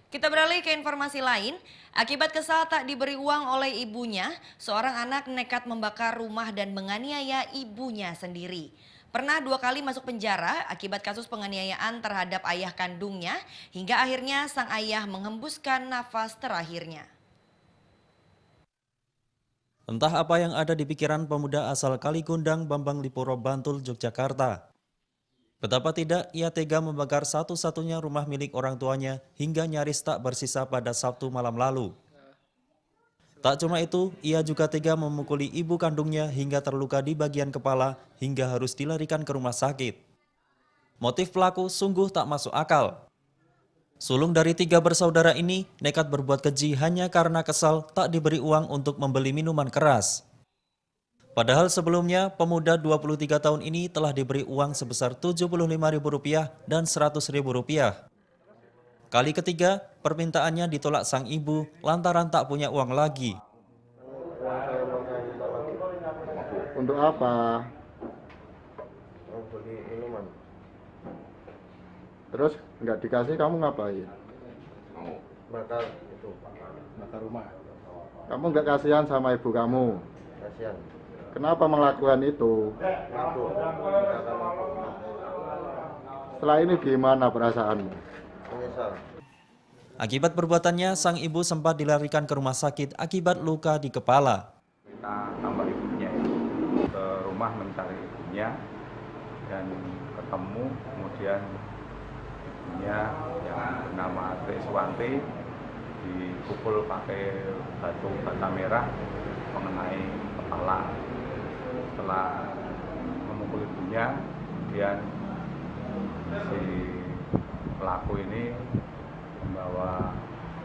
Kita beralih ke informasi lain. Akibat kesal tak diberi uang oleh ibunya, seorang anak nekat membakar rumah dan menganiaya ibunya sendiri. Pernah 2 kali masuk penjara akibat kasus penganiayaan terhadap ayah kandungnya, hingga akhirnya sang ayah menghembuskan nafas terakhirnya. Entah apa yang ada di pikiran pemuda asal Kaligundang, Bambang Lipuro, Bantul, Yogyakarta. Betapa tidak ia tega membakar satu-satunya rumah milik orang tuanya hingga nyaris tak bersisa pada Sabtu malam lalu. Tak cuma itu, ia juga tega memukuli ibu kandungnya hingga terluka di bagian kepala hingga harus dilarikan ke rumah sakit. Motif pelaku sungguh tak masuk akal. Sulung dari 3 bersaudara ini nekat berbuat keji hanya karena kesal tak diberi uang untuk membeli minuman keras. Padahal sebelumnya, pemuda 23 tahun ini telah diberi uang sebesar Rp75.000 dan Rp100.000. Kali ketiga, permintaannya ditolak sang ibu lantaran tak punya uang lagi. Untuk apa? Mau beli minuman. Terus nggak dikasih kamu ngapain? Mau bakar itu. Bakar rumah. Kamu nggak kasihan sama ibu kamu? Kasihan. Kenapa melakukan itu? Mabuk. Setelah ini gimana perasaanmu? Menyesal. Akibat perbuatannya, sang ibu sempat dilarikan ke rumah sakit akibat luka di kepala. Kita tambah ibunya itu ke rumah mencari ibunya dan ketemu, kemudian ibunya yang bernama Triswanti dipukul pakai batu bata merah mengenai kepala. Setelah memukul ibunya, kemudian si pelaku ini membawa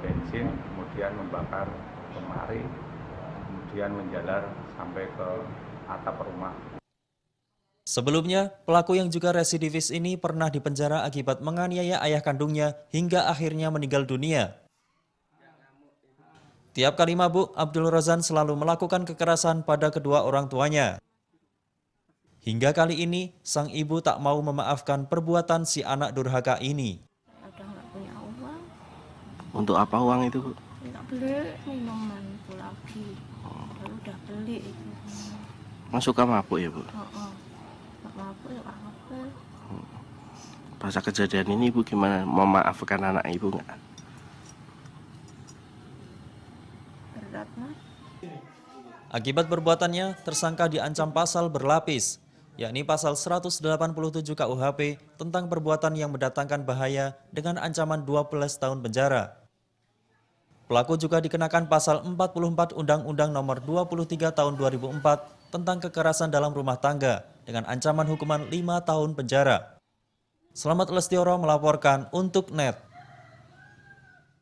bensin, kemudian membakar lemari, kemudian menjalar sampai ke atap rumah. Sebelumnya, pelaku yang juga residivis ini pernah dipenjara akibat menganiaya ayah kandungnya hingga akhirnya meninggal dunia. Tiap kali mabuk, Abdul Rozan selalu melakukan kekerasan pada kedua orang tuanya. Hingga kali ini, sang ibu tak mau memaafkan perbuatan si anak durhaka ini. Udah nggak punya uang, Untuk apa uang itu, Bu? nggak beli minuman itu lagi. Baru udah beli itu. Masuk ke mabuk ya, Bu? Nggak mampu ya apa? Pas kejadian ini Ibu gimana? Memaafkan anak Ibu nggak? Berat mas. Akibat perbuatannya, tersangka diancam pasal berlapis, yakni pasal 187 KUHP tentang perbuatan yang mendatangkan bahaya dengan ancaman 12 tahun penjara. Pelaku juga dikenakan pasal 44 Undang-Undang Nomor 23 Tahun 2004 tentang kekerasan dalam rumah tangga dengan ancaman hukuman 5 tahun penjara. Selamat Lestioro melaporkan untuk NET.